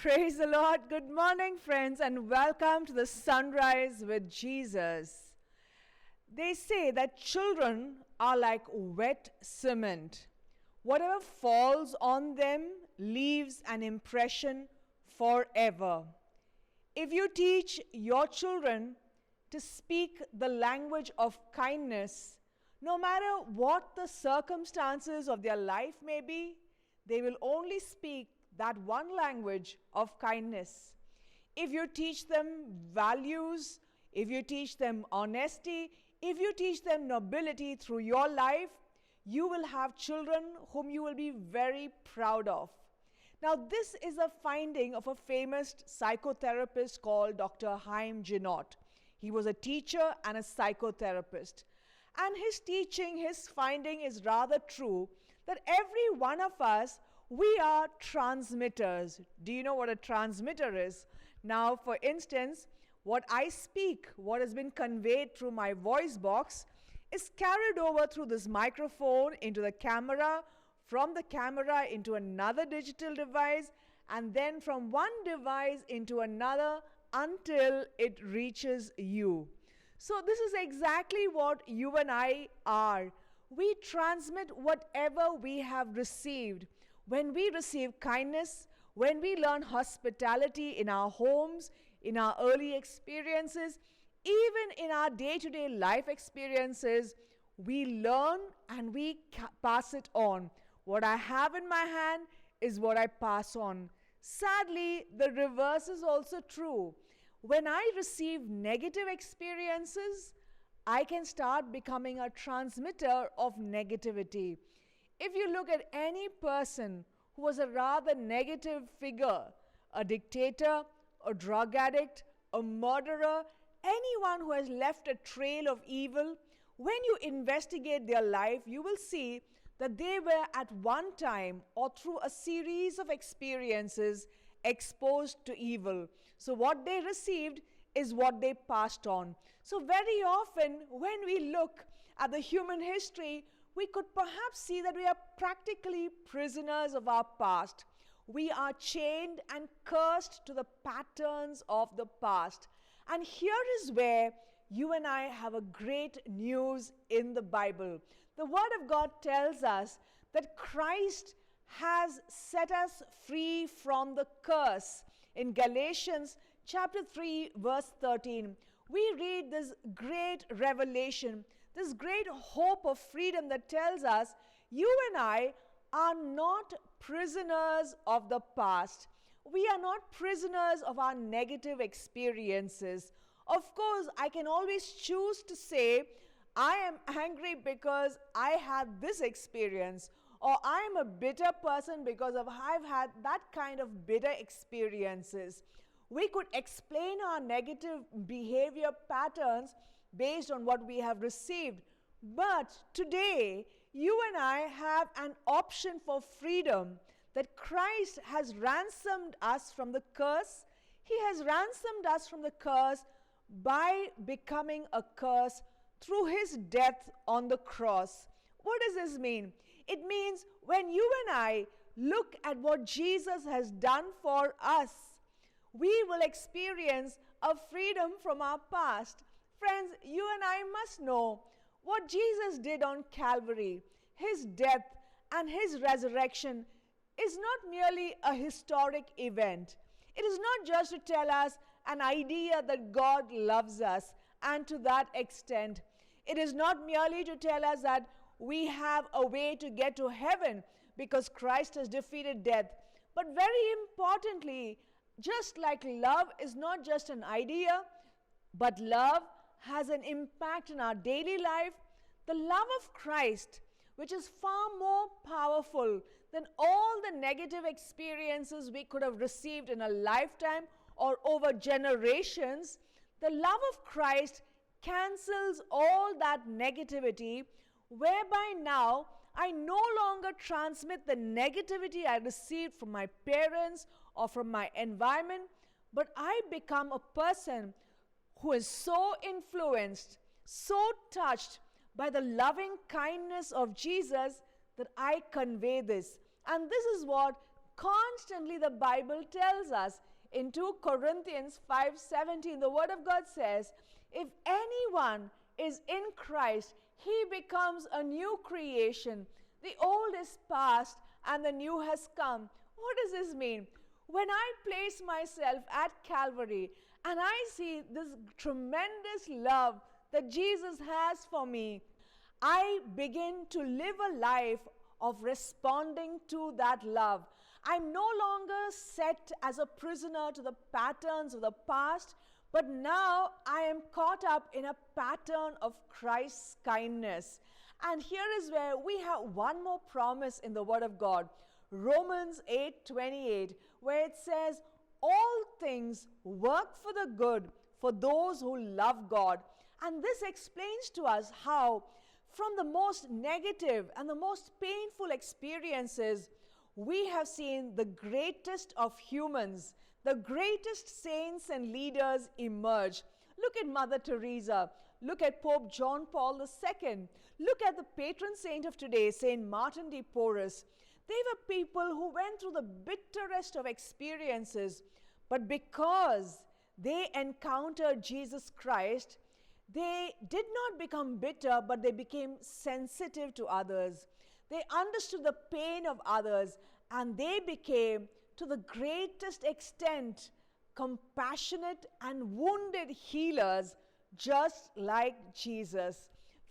Praise the Lord. Good morning, friends, and welcome to the Sunrise with Jesus. They say that children are like wet cement. Whatever falls on them leaves an impression forever. If you teach your children to speak the language of kindness, no matter what the circumstances of their life may be, they will only speak that one language of kindness. If you teach them values, if you teach them honesty, if you teach them nobility through your life, you will have children whom you will be very proud of. Now, this is a finding of a famous psychotherapist called Dr. Haim Ginott. He was a teacher and a psychotherapist. And his teaching, his finding is rather true that every one of us, we are transmitters. Do you know what a transmitter is? Now, for instance, what I speak, what has been conveyed through my voice box, is carried over through this microphone into the camera, from the camera into another digital device, and then from one device into another until it reaches you. So this is exactly what you and I are. We transmit whatever we have received. When we receive kindness, when we learn hospitality in our homes, in our early experiences, even in our day-to-day life experiences, we learn and we pass it on. What I have in my hand is what I pass on. Sadly, the reverse is also true. When I receive negative experiences, I can start becoming a transmitter of negativity. If you look at any person who was a rather negative figure, a dictator, a drug addict, a murderer, anyone who has left a trail of evil, when you investigate their life, you will see that they were at one time or through a series of experiences exposed to evil. So what they received is what they passed on. So very often when we look at the human history, we could perhaps see that we are practically prisoners of our past. We are chained and cursed to the patterns of the past. And here is where you and I have a great news in the Bible. The Word of God tells us that Christ has set us free from the curse. In Galatians chapter 3, verse 13, we read this great revelation, this great hope of freedom that tells us you and I are not prisoners of the past. We are not prisoners of our negative experiences. Of course, I can always choose to say, I am angry because I had this experience, or I am a bitter person because I've had that kind of bitter experiences. We could explain our negative behavior patterns based on what we have received. But today, you and I have an option for freedom, that Christ has ransomed us from the curse. He has ransomed us from the curse by becoming a curse through his death on the cross. What does this mean? It means when you and I look at what Jesus has done for us, we will experience a freedom from our past. Friends, you and I must know what Jesus did on Calvary. His death and his resurrection is not merely a historic event. It is not just to tell us an idea that God loves us, and to that extent. It is not merely to tell us that we have a way to get to heaven because Christ has defeated death. But very importantly, just like love is not just an idea, but love has an impact in our daily life, the love of Christ, which is far more powerful than all the negative experiences we could have received in a lifetime or over generations, the love of Christ cancels all that negativity, whereby now I no longer transmit the negativity I received from my parents or from my environment, but I become a person who is so influenced, so touched by the loving kindness of Jesus that I convey this. And this is what Constantly the Bible tells us in 2 Corinthians 5:17, the Word of God says, if anyone is in Christ, he becomes a new creation. The old is past and the new has come. What does this mean? When I place myself at Calvary and I see this tremendous love that Jesus has for me, I begin to live a life of responding to that love. I'm no longer set as a prisoner to the patterns of the past, but now I am caught up in a pattern of Christ's kindness. And here is where we have one more promise in the Word of God. Romans 8:28, where it says, all things work for the good for those who love God. And this explains to us how from the most negative and the most painful experiences, we have seen the greatest of humans, the greatest saints and leaders emerge. Look at Mother Teresa. Look at Pope John Paul II. Look at the patron saint of today, Saint Martin de Porres. They were people who went through the bitterest of experiences, but because they encountered Jesus Christ, they did not become bitter, but they became sensitive to others. They understood the pain of others, and they became, to the greatest extent, compassionate and wounded healers, just like Jesus.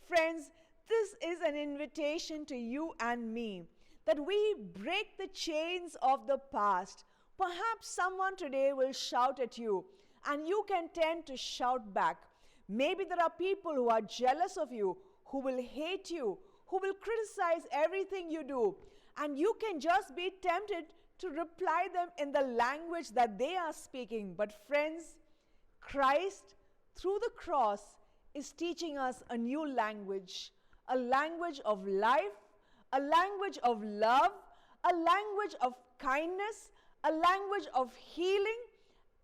Friends, this is an invitation to you and me, that we break the chains of the past. Perhaps someone today will shout at you, and you can tend to shout back. Maybe there are people who are jealous of you, who will hate you, who will criticize everything you do. And you can just be tempted to reply them in the language that they are speaking. But friends, Christ, through the cross, is teaching us a new language. A language of life, a language of love, a language of kindness, a language of healing.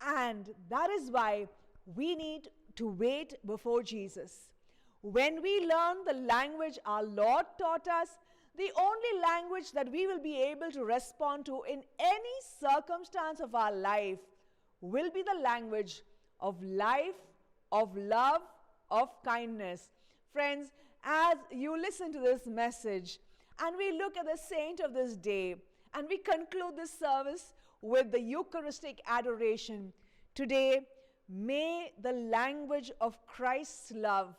And that is why we need to wait before Jesus. When we learn the language our Lord taught us, the only language that we will be able to respond to in any circumstance of our life will be the language of life, of love, of kindness. Friends, as you listen to this message and we look at the saint of this day and we conclude this service with the Eucharistic adoration, today, may the language of Christ's love,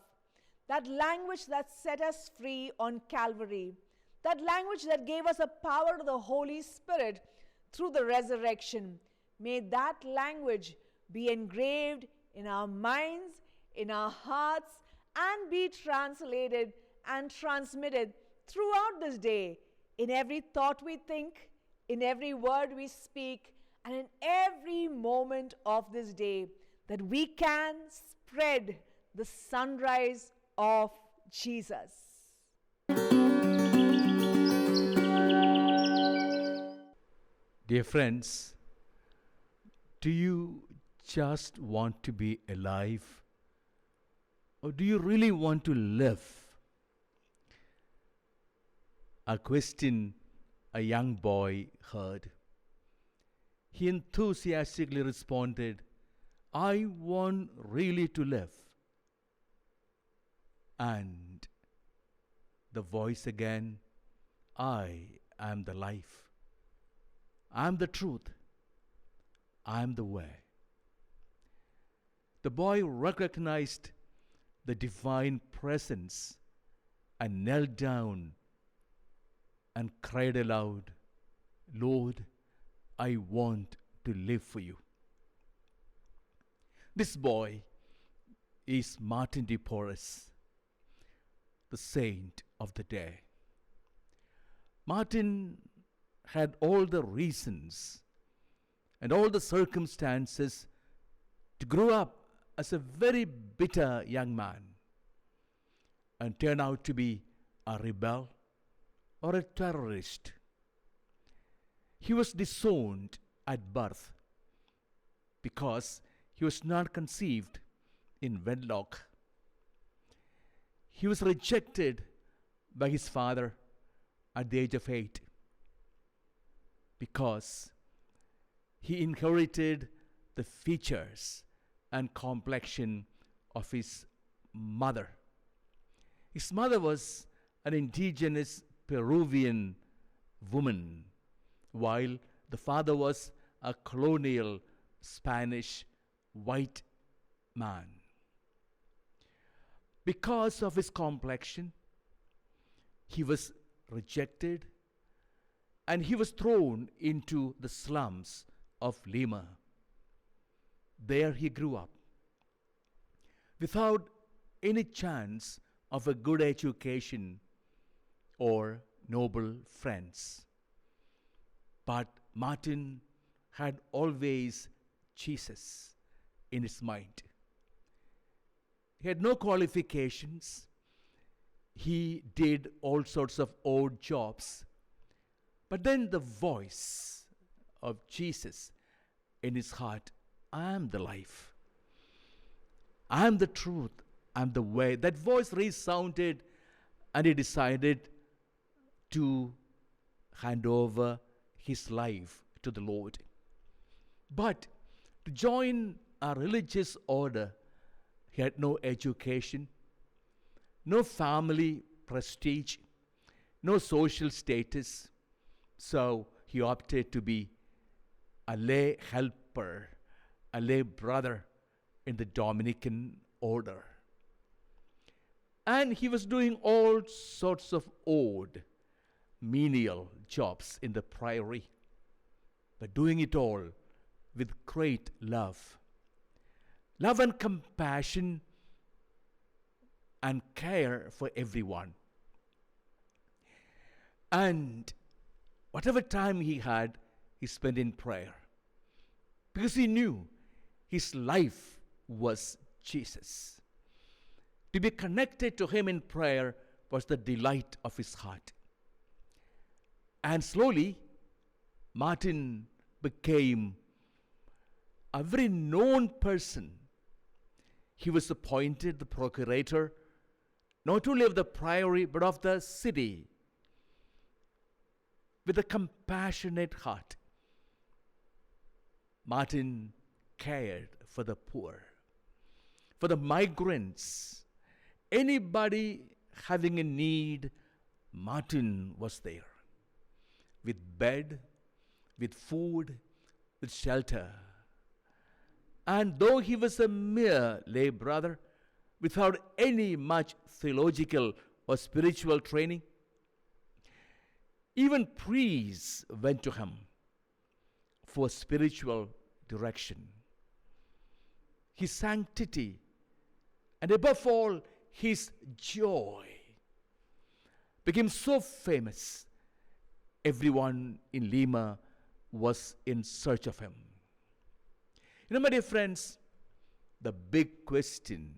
that language that set us free on Calvary, that language that gave us a power of the Holy Spirit through the resurrection, may that language be engraved in our minds, in our hearts, and be translated and transmitted throughout this day, in every thought we think, in every word we speak, and in every moment of this day, that we can spread the sunrise of Jesus. Dear friends, do you just want to be alive? Or do you really want to live? A question a young boy heard. He enthusiastically responded, I want really to live. And the voice again, I am the life. I am the truth. I am the way. The boy recognized the divine presence and knelt down and cried aloud, Lord, I want to live for you. This boy is Martin de Porres, the saint of the day. Martin had all the reasons and all the circumstances to grow up as a very bitter young man and turn out to be a rebel or a terrorist. He was disowned at birth because he was not conceived in wedlock. He was rejected by his father at the age of 8 because he inherited the features and complexion of his mother. His mother was an indigenous Peruvian woman, while the father was a colonial Spanish white man. Because of his complexion, he was rejected and he was thrown into the slums of Lima. There he grew up without any chance of a good education or noble friends. But Martin had always Jesus in his mind. He had no qualifications. He did all sorts of odd jobs. But then the voice of Jesus in his heart, I am the life. I am the truth. I am the way. That voice resounded, and he decided to hand over his life to the Lord. But to join a religious order, he had no education, no family prestige, no social status. So he opted to be a lay helper, a lay brother in the Dominican order. And he was doing all sorts of odd, menial jobs in the priory, but doing it all with great love. Love and compassion and care for everyone. And whatever time he had, he spent in prayer, because he knew his life was Jesus. To be connected to him in prayer was the delight of his heart. And slowly, Martin became a very known person. He was appointed the procurator, not only of the priory, but of the city. With a compassionate heart, Martin cared for the poor, for the migrants. Anybody having a need, Martin was there, with bed, with food, with shelter. And though he was a mere lay brother, without any much theological or spiritual training, even priests went to him for spiritual direction. His sanctity, and above all, his joy, became so famous, everyone in Lima was in search of him. You know, my dear friends, the big question,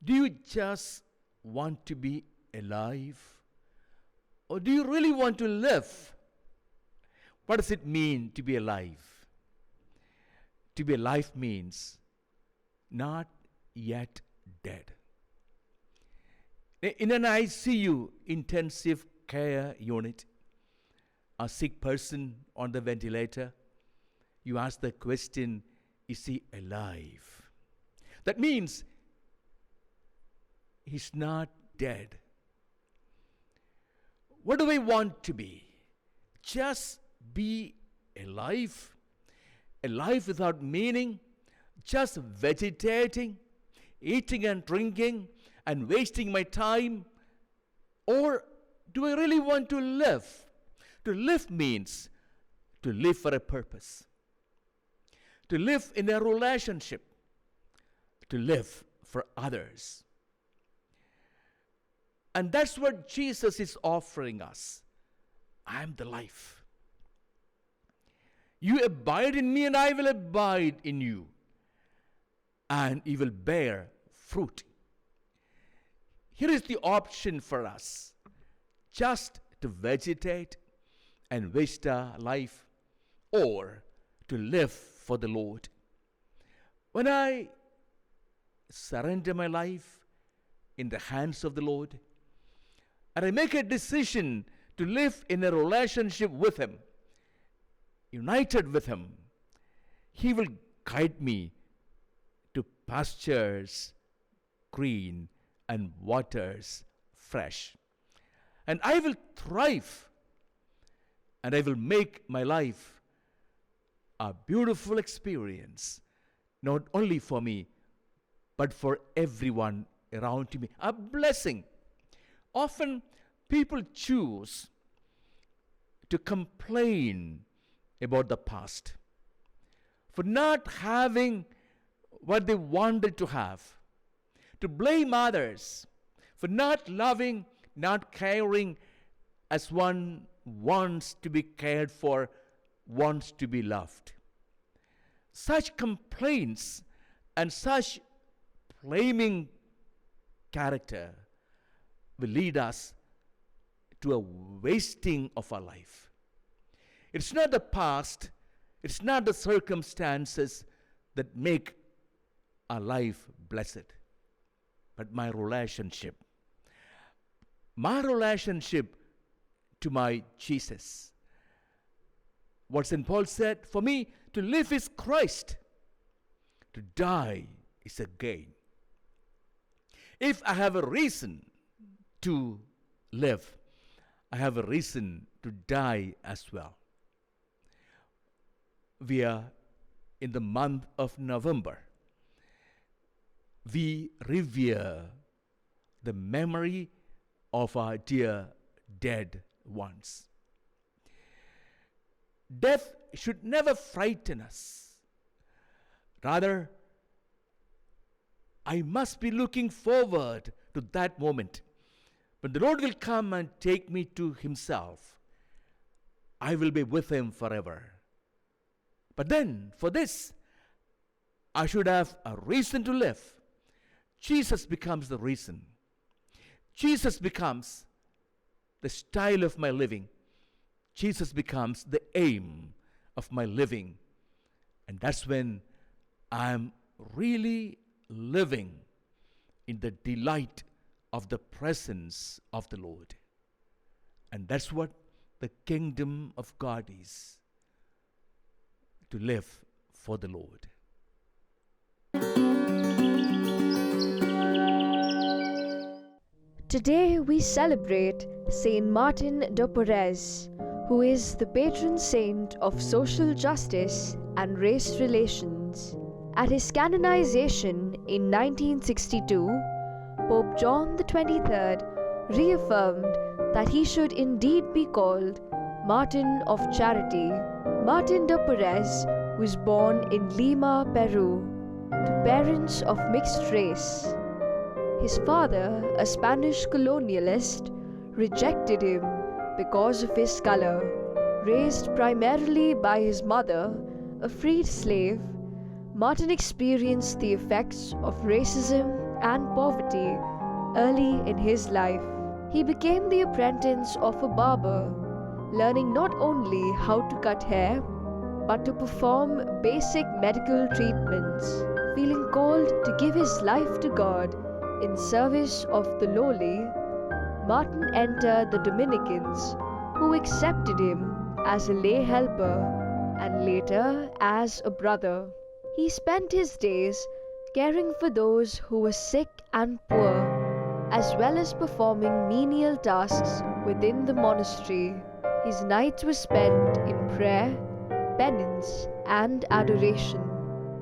do you just want to be alive? Or do you really want to live? What does it mean to be alive? To be alive means not yet dead. In an ICU, intensive care unit, a sick person on the ventilator, you ask the question, is he alive? That means he's not dead. What do I want to be? Just be alive? Alive without meaning? Just vegetating, eating and drinking, and wasting my time? Or do I really want to live? To live means to live for a purpose, to live in a relationship, to live for others. And that's what Jesus is offering us. I am the life. You abide in me and I will abide in you. And you will bear fruit. Here is the option for us. Just to vegetate and waste our life, or to live for the Lord. When I surrender my life in the hands of the Lord, and I make a decision to live in a relationship with Him, united with Him, He will guide me to pastures green and waters fresh. And I will thrive, and I will make my life a beautiful experience, not only for me, but for everyone around me. A blessing. Often people choose to complain about the past, for not having what they wanted to have, to blame others for not loving, not caring as one wants to be cared for, wants to be loved. Such complaints and such blaming character will lead us to a wasting of our life. It's not the past, it's not the circumstances that make our life blessed, but my relationship. My relationship to my Jesus. What St. Paul said, for me to live is Christ, to die is a gain. If I have a reason to live, I have a reason to die as well. We are in the month of November. We revere the memory of our dear dead ones. Death should never frighten us. Rather, I must be looking forward to that moment when the Lord will come and take me to Himself. I will be with Him forever. But then, for this, I should have a reason to live. Jesus becomes the reason. Jesus becomes the style of my living. Jesus becomes the aim of my living. And that's when I'm really living in the delight of the presence of the Lord. And that's what the kingdom of God is, to live for the Lord. Today we celebrate Saint Martin de Porres, who is the patron saint of social justice and race relations. At his canonization in 1962, Pope John XXIII reaffirmed that he should indeed be called Martin of Charity. Martin de Porres was born in Lima, Peru, to parents of mixed race. His father, a Spanish colonialist, rejected him because of his color. Raised primarily by his mother, a freed slave, Martin experienced the effects of racism and poverty early in his life. He became the apprentice of a barber, learning not only how to cut hair, but to perform basic medical treatments. Feeling called to give his life to God in service of the lowly, Martin entered the Dominicans, who accepted him as a lay helper and later as a brother. He spent his days caring for those who were sick and poor, as well as performing menial tasks within the monastery. His nights were spent in prayer, penance, and adoration.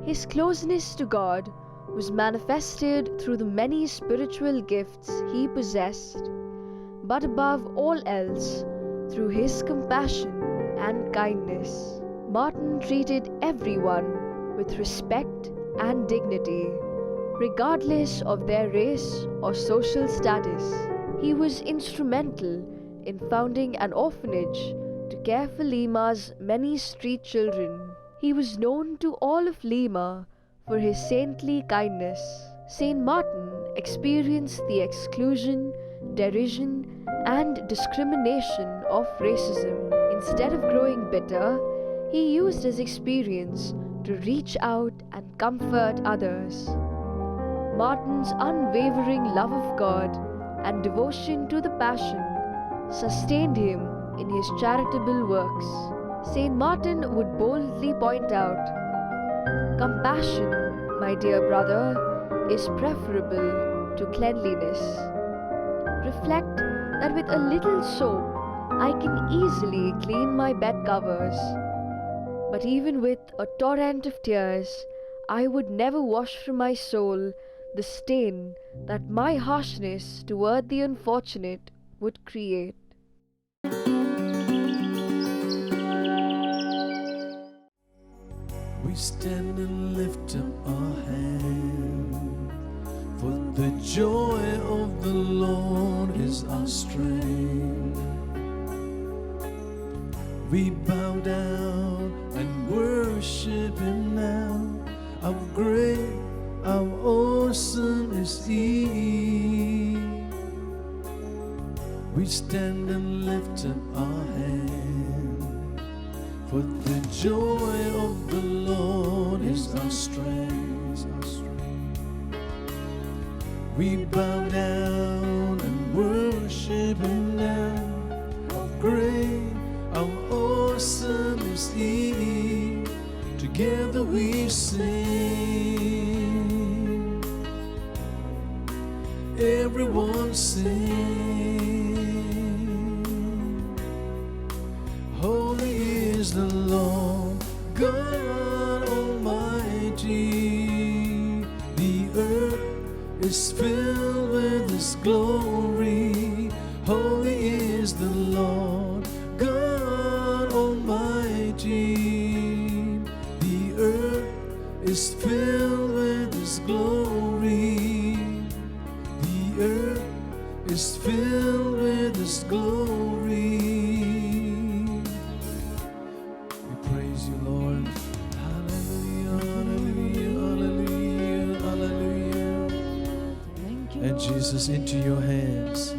His closeness to God was manifested through the many spiritual gifts he possessed, but above all else, through his compassion and kindness. Martin treated everyone with respect and dignity, regardless of their race or social status. He was instrumental in founding an orphanage to care for Lima's many street children. He was known to all of Lima for his saintly kindness. Saint Martin experienced the exclusion, derision, and discrimination of racism. Instead of growing bitter, he used his experience to reach out and comfort others. Martin's unwavering love of God and devotion to the Passion sustained him in his charitable works. Saint Martin would boldly point out, "Compassion, my dear brother, is preferable to cleanliness." Reflect that with a little soap, I can easily clean my bed covers. But even with a torrent of tears, I would never wash from my soul the stain that my harshness toward the unfortunate would create. We stand and lift up our hands, for the joy of the Lord is our strength. We bow down and worship Him now. How great, how awesome is He. We stand and lift up our hands, for the joy of the Lord is our strength. We bow down and worship Him now. How great, how awesome is He. Together we sing. Everyone sing. Holy is the Lord God Almighty. The earth is filled with His glory. Holy is the Lord God Almighty. The earth is filled with His glory. The earth is filled with His glory. We praise you, Lord. Hallelujah, hallelujah, hallelujah, hallelujah. And Jesus, into your hands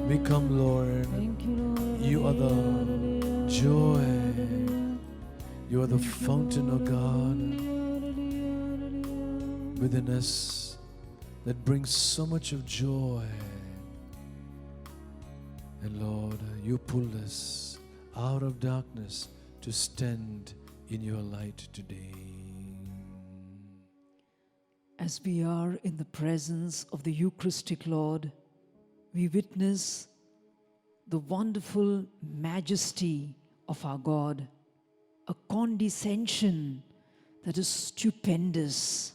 we come, Lord. You are the joy. You are the fountain of God within us that brings so much of joy. And Lord, you pulled us out of darkness to stand in your light today. As we are in the presence of the Eucharistic Lord, we witness the wonderful majesty of our God, a condescension that is stupendous.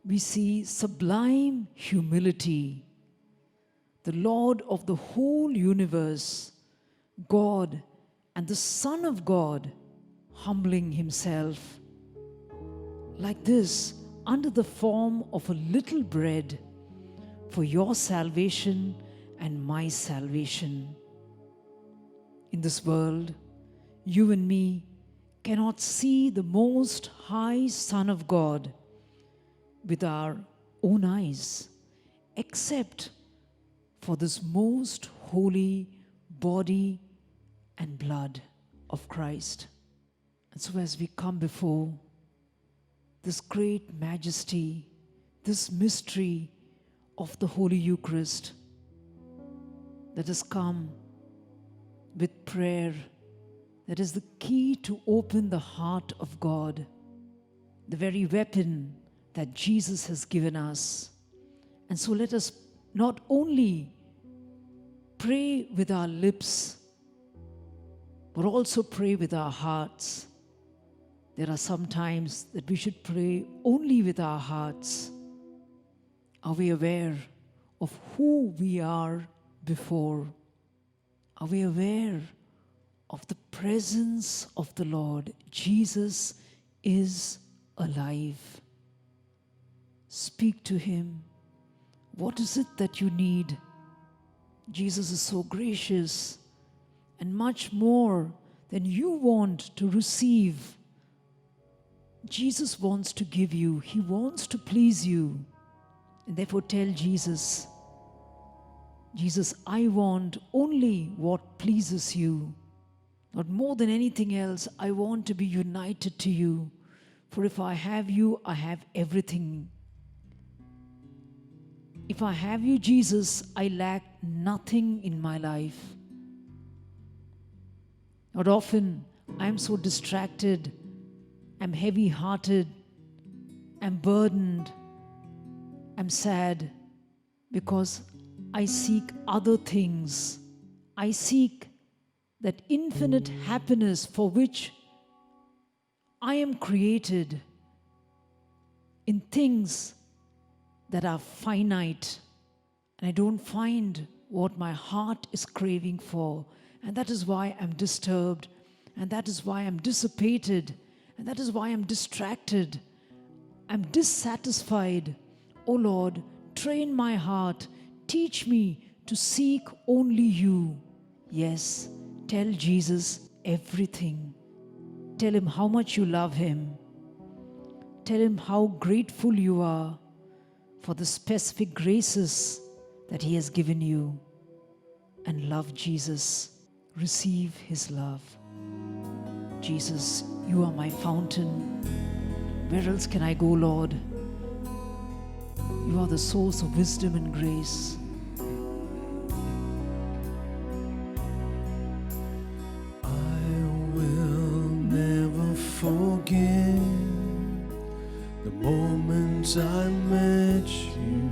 We see sublime humility. The Lord of the whole universe, God and the Son of God, humbling Himself like this under the form of a little bread for your salvation and my salvation. In this world, you and me cannot see the Most High Son of God with our own eyes, except for this most holy body and blood of Christ. And so as we come before this great majesty, this mystery of the Holy Eucharist, let us come with prayer. That is the key to open the heart of God, the very weapon that Jesus has given us. And so let us not only pray with our lips, but also pray with our hearts. There are some times that we should pray only with our hearts. Are we aware of who we are before? Are we aware of the presence of the Lord? Jesus is alive. Speak to Him. What is it that you need? Jesus is so gracious, and much more than you want to receive. Jesus wants to give you. He wants to please you. And therefore tell Jesus, Jesus, I want only what pleases you. Not more than anything else, I want to be united to you. For if I have you, I have everything. If I have you, Jesus, I lack nothing in my life. Lord, often I'm so distracted, I'm heavy hearted, I'm burdened, I'm sad because I seek other things. I seek that infinite happiness for which I am created in things that are finite, and I don't find what my heart is craving for, and that is why I'm disturbed, and that is why I'm dissipated, and that is why I'm distracted. I'm dissatisfied. Oh Lord, train my heart, teach me to seek only you. Yes, tell Jesus everything. Tell him how much you love him. Tell him how grateful you are for the specific graces that he has given you. And love Jesus. Receive his love. Jesus, you are my fountain. Where else can I go, Lord? You are the source of wisdom and grace. I will never forget the moments I met you,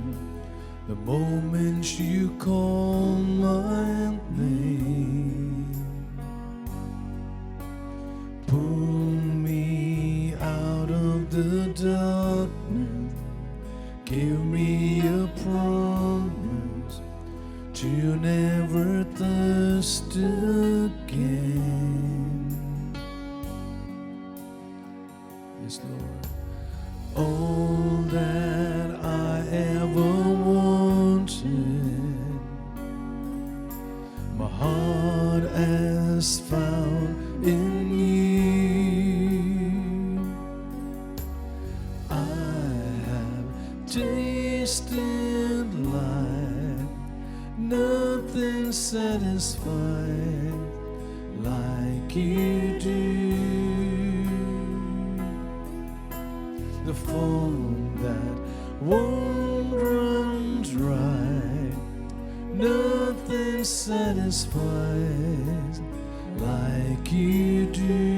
the moments you called my name. Pull me out of the darkness, give me a promise to never thirst again. Yes, Lord. All that I ever wanted, my heart has found in you. I have tasted life, nothing satisfied like you do. The foam that won't run dry, nothing satisfies like you do.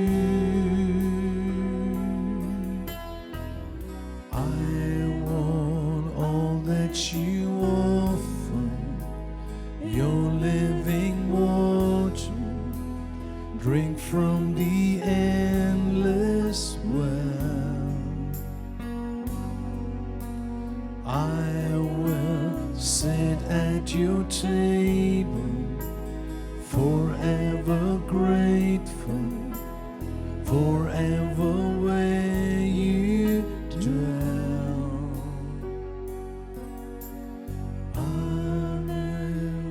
I want all that you offer, your living water, drink from the endless well. I will sit at your table, forever grateful, forever where you dwell. I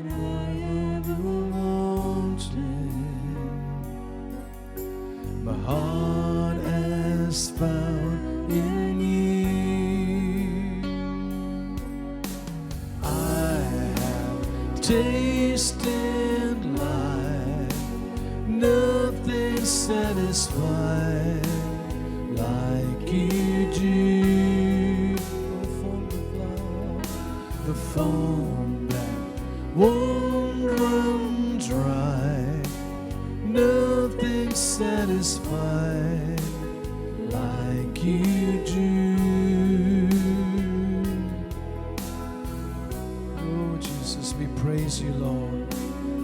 will the mountain, my heart has found in you. Tasted life, nothing satisfied like you do. The foam that won't run dry, nothing satisfied like you do. We praise you, Lord.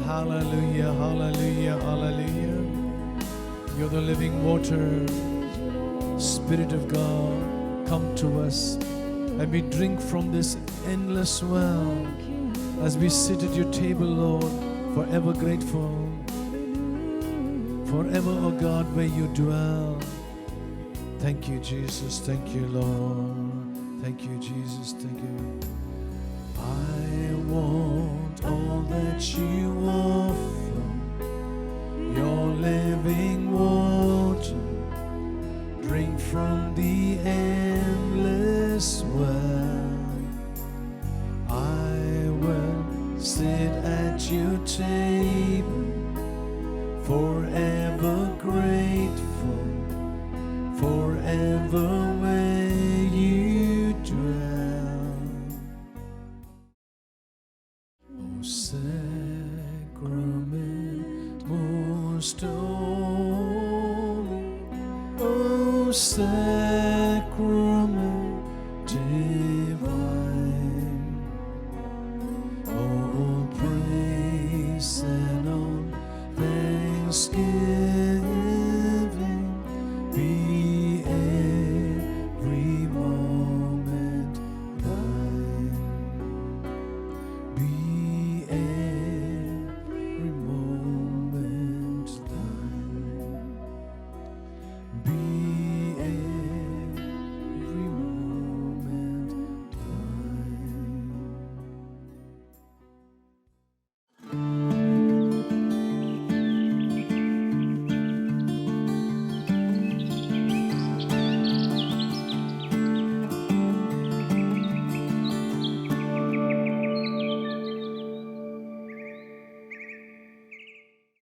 Hallelujah, hallelujah, hallelujah. You're the living water. Spirit of God, come to us and we drink from this endless well as we sit at your table, Lord, forever grateful. Forever, oh God, where you dwell. Thank you, Jesus. Thank you, Lord. Thank you, Jesus. Thank you. I want all that you offer, your living water, drink from the endless well. I will sit at your table, forever grateful, forever where you dwell. O sacrament most most holy, O sacrament.